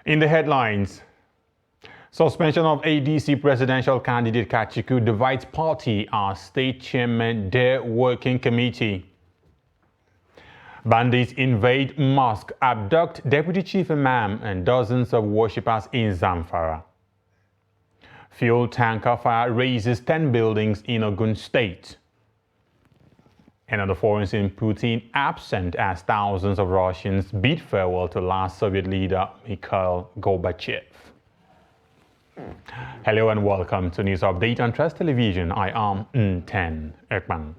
In the headlines, suspension of ADC presidential candidate Kachikwu divides party as state chairman dare working committee. Bandits invade mosque, abduct deputy chief imam and dozens of worshippers in Zamfara. Fuel tanker fire raises 10 buildings in Ogun State. And on the foreign scene, Putin absent as thousands of Russians bid farewell to last Soviet leader Mikhail Gorbachev. Hello and welcome to News Update on Trust Television. I am Nten Ekman.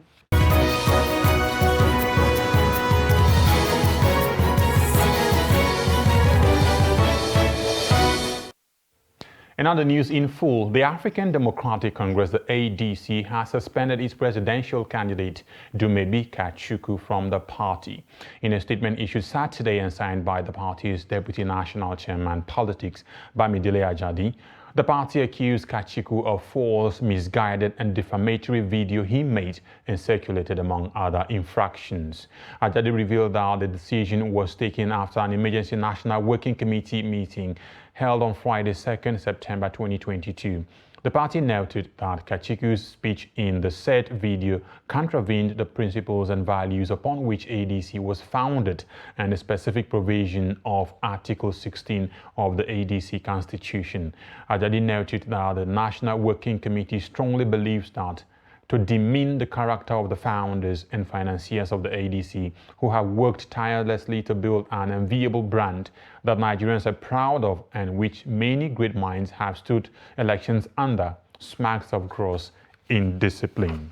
And on the news in full, the African Democratic Congress, the ADC, has suspended its presidential candidate, Dumebi Kachikwu, from the party. In a statement issued Saturday and signed by the party's Deputy National Chairman Politics, Bamidele Ajadi, the party accused Kachikwu of false, misguided and defamatory video he made and circulated among other infractions. Ajadi revealed that the decision was taken after an emergency National Working Committee meeting held on Friday, 2nd September 2022. The party noted that Kachikwu's speech in the said video contravened the principles and values upon which ADC was founded and the specific provision of Article 16 of the ADC Constitution. Ajadi noted that the National Working Committee strongly believes that to demean the character of the founders and financiers of the ADC, who have worked tirelessly to build an enviable brand that Nigerians are proud of and which many great minds have stood elections under, smacks of gross indiscipline.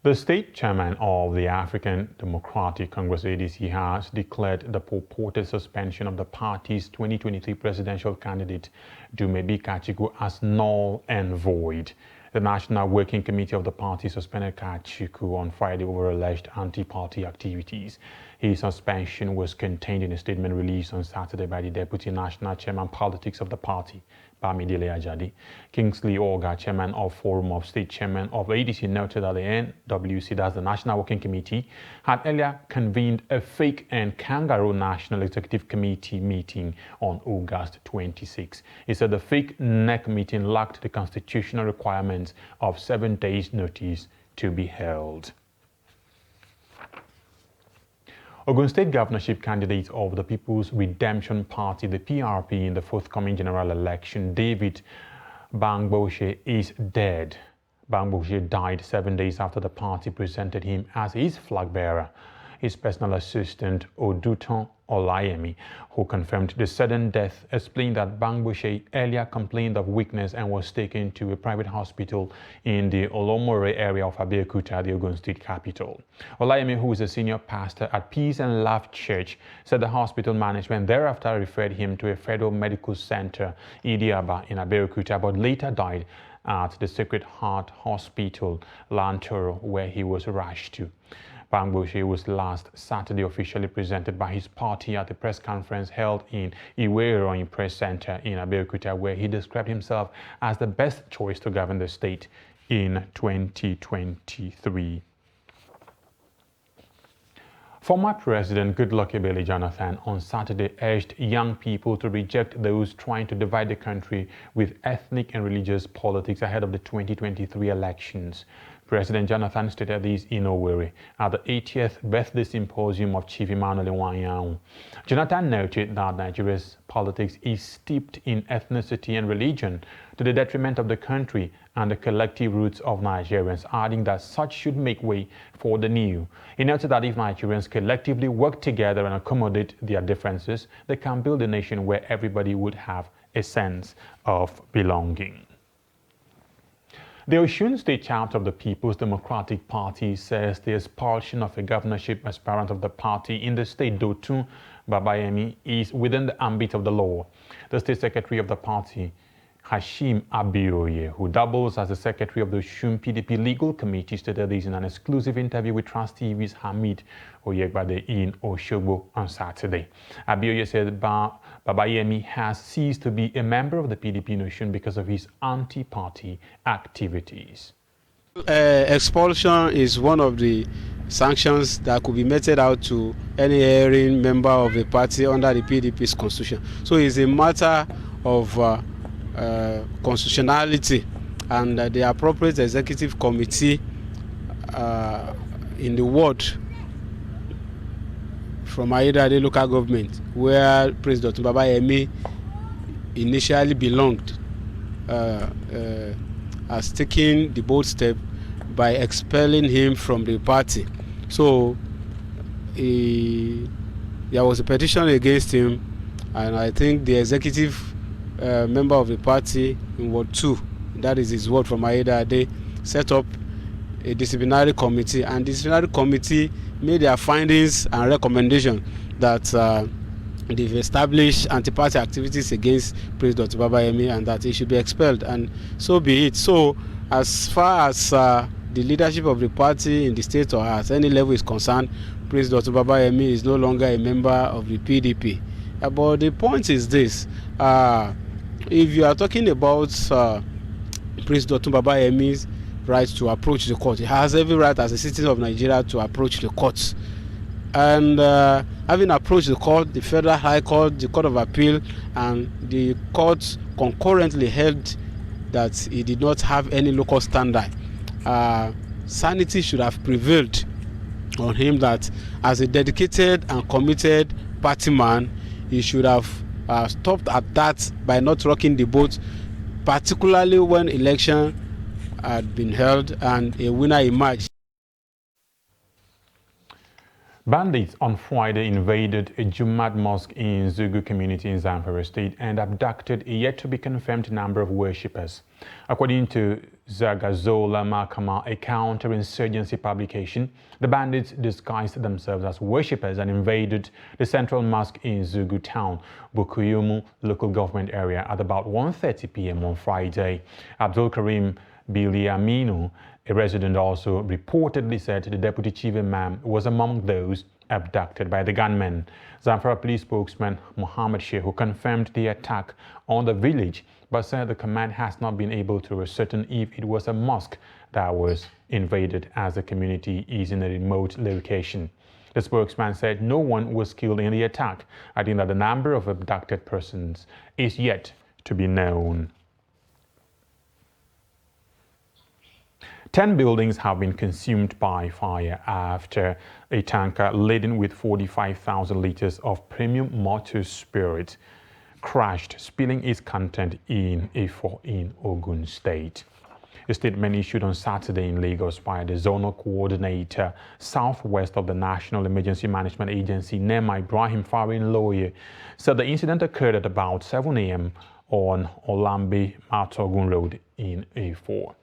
The state chairman of the African Democratic Congress ADC has declared the purported suspension of the party's 2023 presidential candidate Dumebi Kachikwu as null and void. The National Working Committee of the party suspended Kachikwu on Friday over alleged anti-party activities. His suspension was contained in a statement released on Saturday by the Deputy National Chairman Politics of the party, Bamidele Ajadi. Kingsley Orga, chairman of Forum of State Chairman of ADC, noted that the NWC, that's the National Working Committee, had earlier convened a fake and kangaroo National Executive Committee meeting on August 26. He said the fake NEC meeting lacked the constitutional requirements of 7 days' notice to be held. Ogun State governorship candidate of the People's Redemption Party, the PRP, in the forthcoming general election, David Bangbose, is dead. Bangbose died 7 days after the party presented him as its flag bearer. His personal assistant, Oduton Olayemi, who confirmed the sudden death, explained that Bangbose earlier complained of weakness and was taken to a private hospital in the Olomore area of Abeokuta, the Ogun State capital. Olayemi, who is a senior pastor at Peace and Love Church, said the hospital management thereafter referred him to a federal medical center, Idiaba, in Abeokuta, but later died at the Sacred Heart Hospital, Lantoro, where he was rushed to. Bangbose was last Saturday officially presented by his party at a press conference held in Iweroyin Press Center in Abeokuta, where he described himself as the best choice to govern the state in 2023. Former President Goodluck Ebele Jonathan on Saturday urged young people to reject those trying to divide the country with ethnic and religious politics ahead of the 2023 elections. President Jonathan stated this in Owerri at the 80th birthday symposium of Chief Emmanuel Iwanyao. Jonathan noted that Nigeria's politics is steeped in ethnicity and religion to the detriment of the country and the collective roots of Nigerians, adding that such should make way for the new. He noted that if Nigerians collectively work together and accommodate their differences, they can build a nation where everybody would have a sense of belonging. The Osun State chapter of the People's Democratic Party says the expulsion of a governorship aspirant of the party in the state, Dotun Babayemi, is within the ambit of the law. The state secretary of the party, Hashim Abioye, who doubles as the secretary of the Osun PDP Legal Committee, stated this in an exclusive interview with Trust TV's Hamid Oyegbade in Oshogbo on Saturday. Abioye said Babayemi has ceased to be a member of the PDP in Osun because of his anti-party activities. Expulsion is one of the sanctions that could be meted out to any erring member of the party under the PDP's constitution. So it's a matter of constitutionality, and the appropriate executive committee in the ward from Ayédáadé local government, where President Babayemi initially belonged, has taken the bold step by expelling him from the party. So there was a petition against him, and I think the executive member of the party in Ward 2, that is his ward from Ayédáadé, set up a disciplinary committee, and the disciplinary committee made their findings and recommendations that they've established anti-party activities against President Babayemi and that he should be expelled, and so be it. So as far as the leadership of the party in the state or at any level is concerned, President Babayemi is no longer a member of the PDP. But the point is this: if you are talking about President Babayemi's right to approach the court, he has every right as a citizen of Nigeria to approach the courts. And having approached the court, the Federal High Court, the Court of Appeal, and the courts concurrently held that he did not have any local standard, sanity should have prevailed on him, that as a dedicated and committed party man, he should have stopped at that by not rocking the boat, particularly when election had been held and a winner emerged. Bandits on Friday invaded a Jumat mosque in Zugu community in Zamfara state and abducted a yet-to-be-confirmed number of worshippers. According to Zagazola Mahkama, a counterinsurgency publication, the bandits disguised themselves as worshippers and invaded the central mosque in Zugu town, Bukuyumu local government area at about 1:30 p.m. on Friday. Abdul Karim Biliaminu, a resident, also reportedly said the deputy chief imam was among those abducted by the gunmen. Zamfara police spokesman Muhammad Shehu confirmed the attack on the village, but said the command has not been able to ascertain if it was a mosque that was invaded, as the community is in a remote location. The spokesman said no one was killed in the attack, adding that the number of abducted persons is yet to be known. 10 buildings have been consumed by fire after a tanker laden with 45,000 liters of premium motor spirit crashed, spilling its content in Ifo in Ogun State. A statement issued on Saturday in Lagos by the zonal coordinator southwest of the National Emergency Management Agency, NEMA, Ibrahim Farin Lawyer, said the incident occurred at about 7 a.m. on Olambe Matogun Road in A4.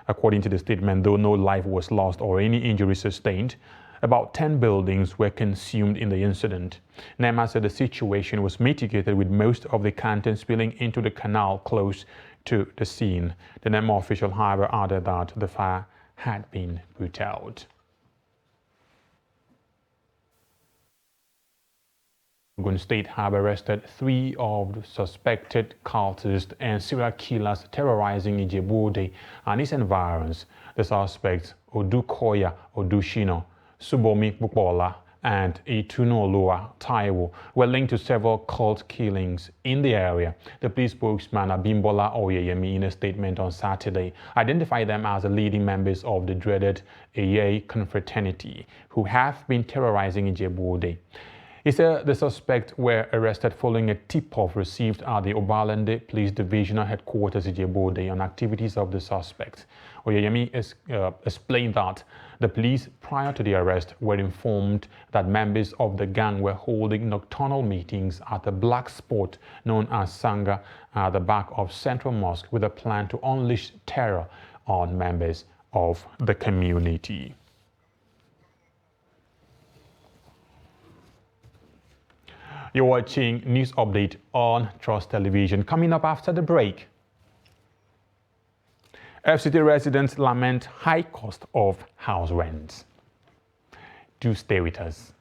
According to the statement, though no life was lost or any injury sustained, about 10 buildings were consumed in the incident. NEMA said the situation was mitigated with most of the content spilling into the canal close to the scene. The NEMA official, however, added that the fire had been put out. Ogun State have arrested 3 of the suspected cultists and serial killers terrorizing Ijebu-Ode and its environs. The suspects, Odukoya Odushino, Subomi Bukola, and Itunoloa Taiwo, were linked to several cult killings in the area. The police spokesman Abimbola Oyeyemi, in a statement on Saturday, identified them as the leading members of the dreaded Eye confraternity who have been terrorizing Ijebu-Ode. He said the suspects were arrested following a tip-off received at the Obalende Police Divisional Headquarters in Ijebu-Ode on activities of the suspects. Oyeyemi explained that the police, prior to the arrest, were informed that members of the gang were holding nocturnal meetings at a black spot known as Sanga at the back of Central Mosque with a plan to unleash terror on members of the community. You're watching News Update on Trust Television. Coming up after the break, FCT residents lament high cost of house rents. Do stay with us.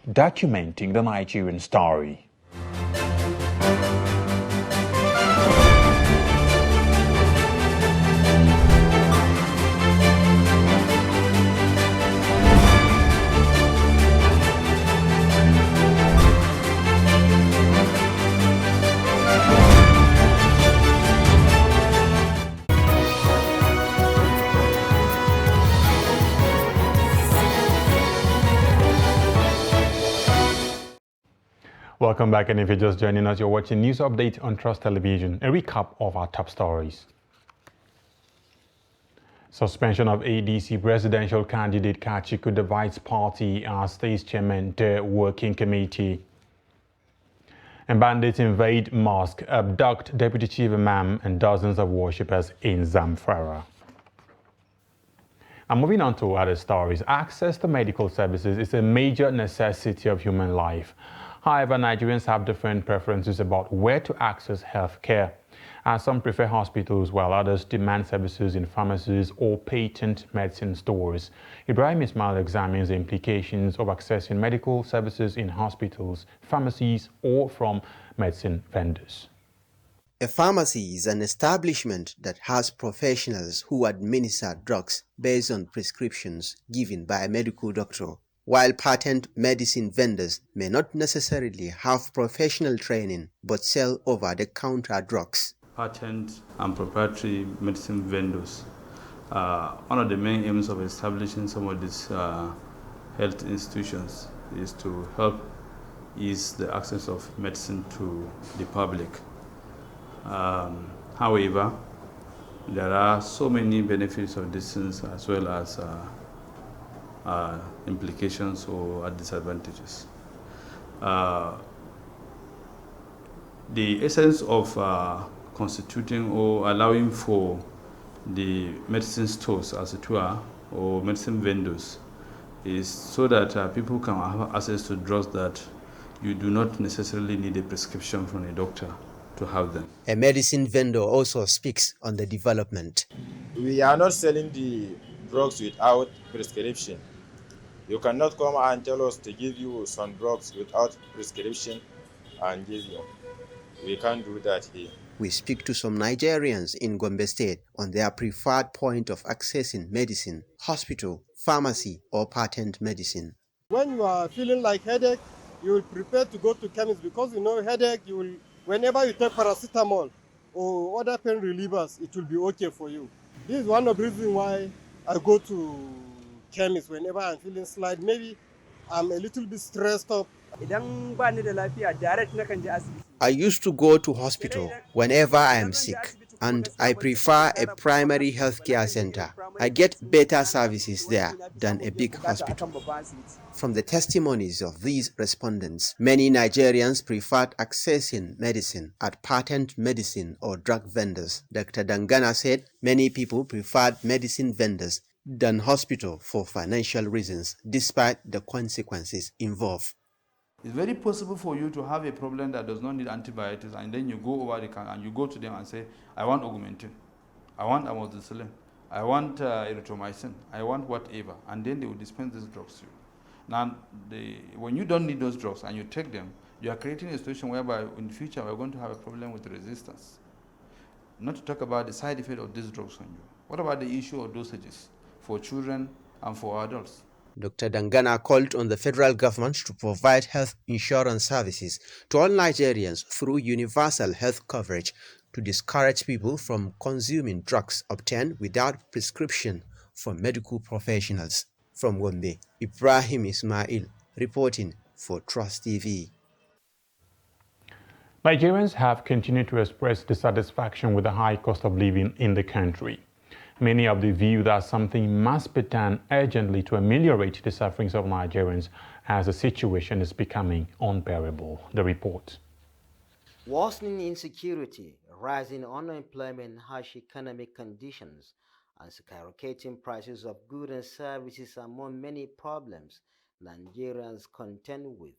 documenting the Nigerian story. Welcome back, and if you're just joining us, you're watching News Update on Trust Television, a recap of our top stories. Suspension of ADC presidential candidate Kachiku divides party as state's chairman, the working committee. And bandits invade mosque, abduct deputy chief imam and dozens of worshippers in Zamfara. And moving on to other stories, access to medical services is a major necessity of human life. However, Nigerians have different preferences about where to access health care. Some prefer hospitals, while others demand services in pharmacies or patent medicine stores. Ibrahim Ismail examines the implications of accessing medical services in hospitals, pharmacies, or from medicine vendors. A pharmacy is an establishment that has professionals who administer drugs based on prescriptions given by a medical doctor, while patent medicine vendors may not necessarily have professional training but sell over-the-counter drugs. Patent and proprietary medicine vendors. One of the main aims of establishing some of these health institutions is to help ease the access of medicine to the public. However, there are so many benefits of these things as well as implications or disadvantages. The essence of constituting or allowing for the medicine stores, as it were, or medicine vendors, is so that people can have access to drugs that you do not necessarily need a prescription from a doctor to have them. A medicine vendor also speaks on the development. We are not selling the drugs without prescription. You cannot come and tell us to give you some drugs without prescription and give you. We can't do that here. We speak to some Nigerians in Gombe State on their preferred point of accessing medicine, hospital, pharmacy, or patent medicine. When you are feeling like headache, you will prepare to go to chemist because you know headache, whenever you take paracetamol or other pain relievers, it will be okay for you. This is one of the reasons why I go to chemist whenever I'm feeling slight. Maybe I'm a little bit stressed up. I used to go to hospital whenever I am sick, and I prefer a primary healthcare center. I get better services there than a big hospital. From the testimonies of these respondents, many Nigerians preferred accessing medicine at patent medicine or drug vendors. Dr. Dangana said many people preferred medicine vendors than hospital for financial reasons, despite the consequences involved. It's very possible for you to have a problem that does not need antibiotics, and then you go over the counter and you go to them and say, I want Augmentin, I want amoxicillin, I want erythromycin, I want whatever, and then they will dispense these drugs to you. Now, when you don't need those drugs and you take them, you are creating a situation whereby in the future we're going to have a problem with resistance. Not to talk about the side effect of these drugs on you. What about the issue of dosages for children and for adults? Dr. Dangana called on the federal government to provide health insurance services to all Nigerians through universal health coverage to discourage people from consuming drugs obtained without prescription from medical professionals. From Gombe, Ibrahim Ismail reporting for Trust TV. Nigerians have continued to express dissatisfaction with the high cost of living in the country. Many of the view that something must be done urgently to ameliorate the sufferings of Nigerians as the situation is becoming unbearable. The report. Worsening insecurity, rising unemployment, harsh economic conditions, and skyrocketing prices of goods and services are among many problems Nigerians contend with.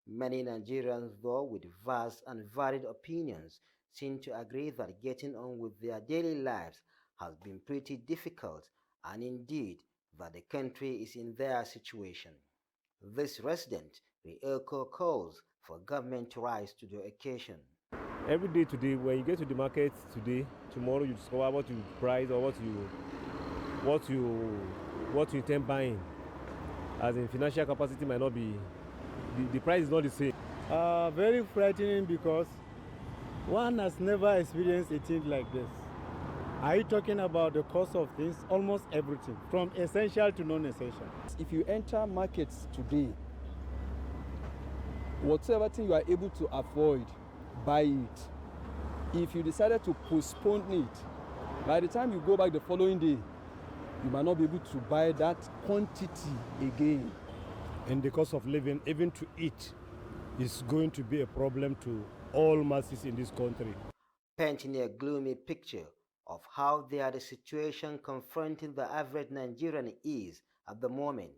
Many Nigerians, though with vast and varied opinions, seem to agree that getting on with their daily lives has been pretty difficult, and indeed that the country is in their situation. This resident Rieko calls for government to rise to the occasion. Every day today, when you get to the market today, tomorrow you discover what you price or what you intend buying. As in financial capacity might not be, the price is not the same. Very frightening because one has never experienced a thing like this. Are you talking about the cost of things? Almost everything, from essential to non-essential. If you enter markets today, whatever thing you are able to avoid, buy it. If you decided to postpone it, by the time you go back the following day, you might not be able to buy that quantity again. And the cost of living, even to eat, is going to be a problem to all masses in this country. Painting a gloomy picture of how the situation confronting the average Nigerian is at the moment,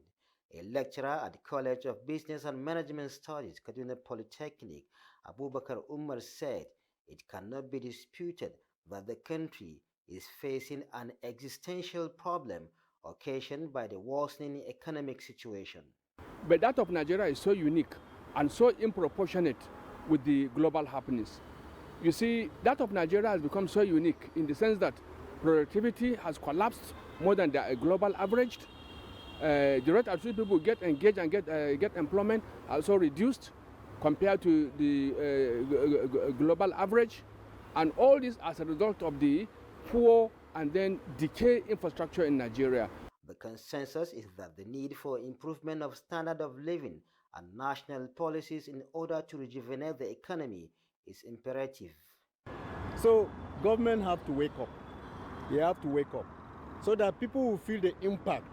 a lecturer at the College of Business and Management Studies, Kaduna Polytechnic, Abubakar Umar, said it cannot be disputed that the country is facing an existential problem occasioned by the worsening economic situation. But that of Nigeria is so unique and so disproportionate with the global happenings. You see, that of Nigeria has become so unique in the sense that productivity has collapsed more than the global average. The rate at which people get engaged and get employment also reduced compared to the global average. And all this as a result of the poor and then decay infrastructure in Nigeria. The consensus is that the need for improvement of standard of living and national policies in order to rejuvenate the economy is imperative. So government have to wake up. They have to wake up so that people will feel the impact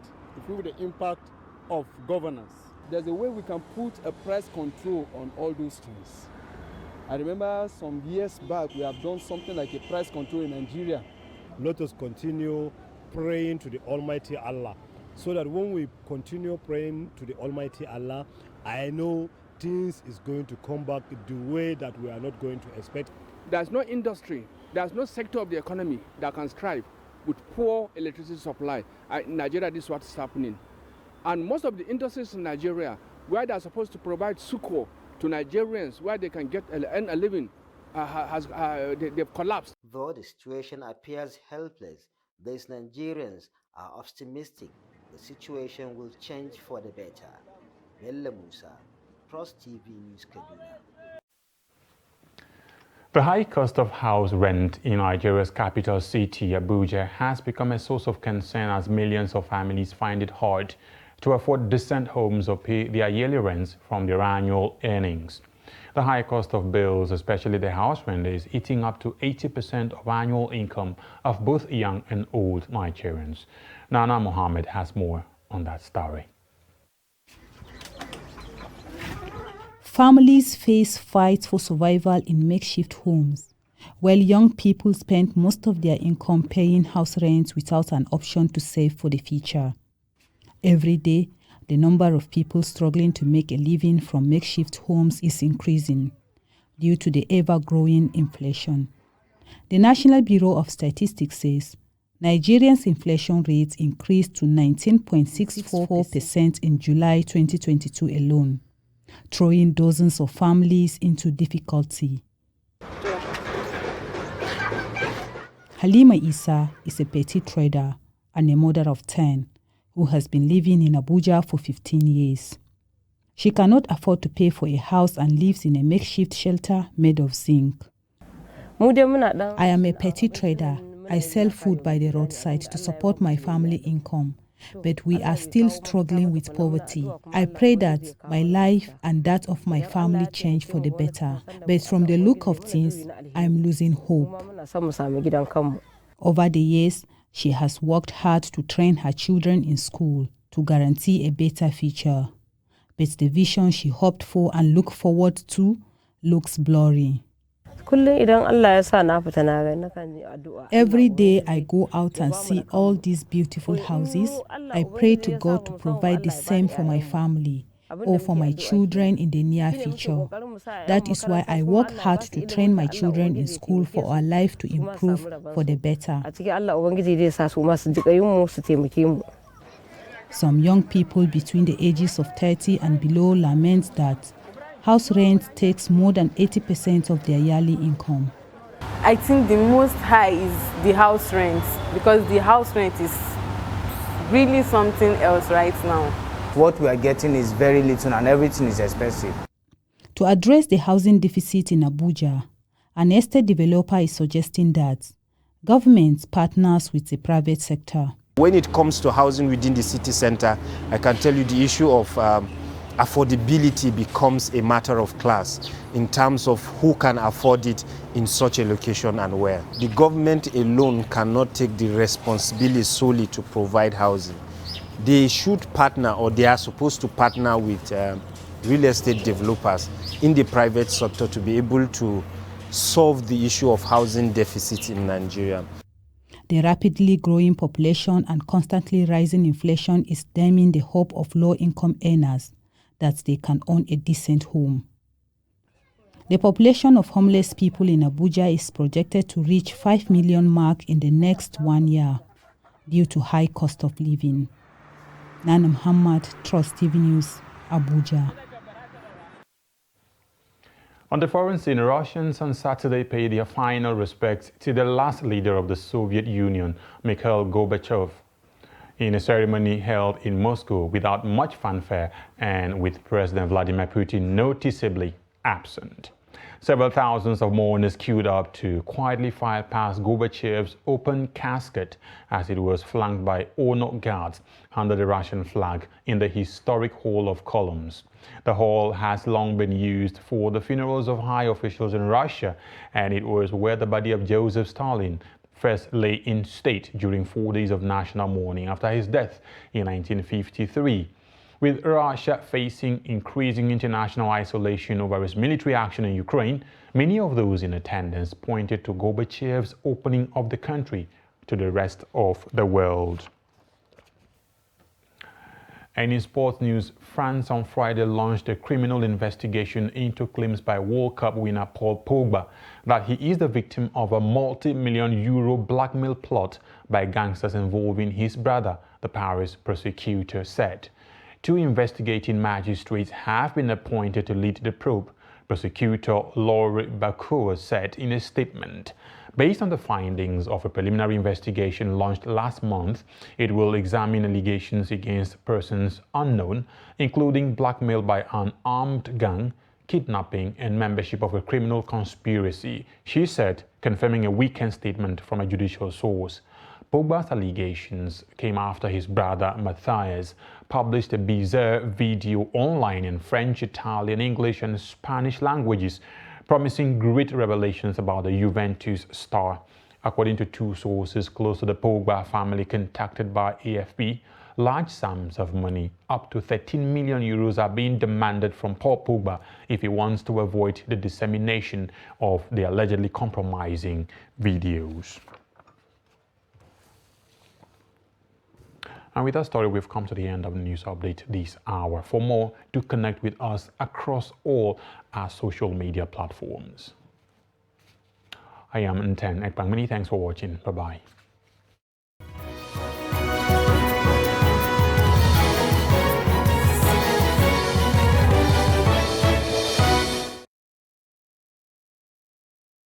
of governance. There's a way we can put a price control on all those things. I remember some years back we have done something like a price control in Nigeria. Let us continue praying to the Almighty Allah, so that when we continue praying to the Almighty Allah, I know things is going to come back the way that we are not going to expect. There's no industry, there's no sector of the economy that can strive with poor electricity supply. In Nigeria, this is what's happening. And most of the industries in Nigeria, where they're supposed to provide succor to Nigerians, where they can get a living, they've collapsed. Though the situation appears helpless, these Nigerians are optimistic the situation will change for the better. Bello Musa, Trust TV News, Kaduna. The high cost of house rent in Nigeria's capital city, Abuja, has become a source of concern as millions of families find it hard to afford decent homes or pay their yearly rents from their annual earnings. The high cost of bills, especially the house rent, is eating up to 80% of annual income of both young and old Nigerians. Nana Mohammed has more on that story. Families face fights for survival in makeshift homes, while young people spend most of their income paying house rents without an option to save for the future. Every day, the number of people struggling to make a living from makeshift homes is increasing due to the ever-growing inflation. The National Bureau of Statistics says Nigerians' inflation rate increased to 19.64% in July 2022 alone, throwing dozens of families into difficulty. Halima Isa is a petty trader and a mother of 10 who has been living in Abuja for 15 years. She cannot afford to pay for a house and lives in a makeshift shelter made of zinc. I am a petty trader. I sell food by the roadside to support my family income, but we are still struggling with poverty. I pray that my life and that of my family change for the better, but from the look of things, I'm losing hope. Over the years, she has worked hard to train her children in school to guarantee a better future, but the vision she hoped for and looked forward to looks blurry. Every day I go out and see all these beautiful houses. I pray to God to provide the same for my family or for my children in the near future. That is why I work hard to train my children in school for our life to improve for the better. Some young people between the ages of 30 and below lament that house rent takes more than 80% of their yearly income. I think the most high is the house rent, because the house rent is really something else right now. What we are getting is very little and everything is expensive. To address the housing deficit in Abuja, an estate developer is suggesting that government partners with the private sector. When it comes to housing within the city center, I can tell you the issue of affordability becomes a matter of class in terms of who can afford it in such a location and where. The government alone cannot take the responsibility solely to provide housing. They should partner, or they are supposed to partner with real estate developers in the private sector to be able to solve the issue of housing deficit in Nigeria. The rapidly growing population and constantly rising inflation is dimming the hope of low-income earners that they can own a decent home. The population of homeless people in Abuja is projected to reach 5 million mark in the next 1 year due to high cost of living. Nana Muhammad, Trust TV News, Abuja. On the foreign scene, Russians on Saturday paid their final respects to the last leader of the Soviet Union, Mikhail Gorbachev, in a ceremony held in Moscow without much fanfare and with President Vladimir Putin noticeably absent. Several thousands of mourners queued up to quietly file past Gorbachev's open casket as it was flanked by honor guards under the Russian flag in the historic Hall of Columns. The hall has long been used for the funerals of high officials in Russia, and it was where the body of Joseph Stalin first lay in state during 4 days of national mourning after his death in 1953. With Russia facing increasing international isolation over its military action in Ukraine, many of those in attendance pointed to Gorbachev's opening of the country to the rest of the world. And in sports news, France on Friday launched a criminal investigation into claims by World Cup winner Paul Pogba that he is the victim of a multi-million euro blackmail plot by gangsters involving his brother, the Paris prosecutor said. 2 investigating magistrates have been appointed to lead the probe, prosecutor Laurie Bacour said in a statement. Based on the findings of a preliminary investigation launched last month, it will examine allegations against persons unknown, including blackmail by an armed gang, kidnapping, and membership of a criminal conspiracy, she said, confirming a weekend statement from a judicial source. Pogba's allegations came after his brother Matthias published a bizarre video online in French, Italian, English, and Spanish languages, promising great revelations about the Juventus star. According to 2 sources close to the Pogba family contacted by AFP, large sums of money, up to 13 million euros, are being demanded from Paul Pogba if he wants to avoid the dissemination of the allegedly compromising videos. And with that story, we've come to the end of the news update this hour. For more, do connect with us across all our social media platforms. I am Nten Ekpang. Many thanks for watching. Bye-bye.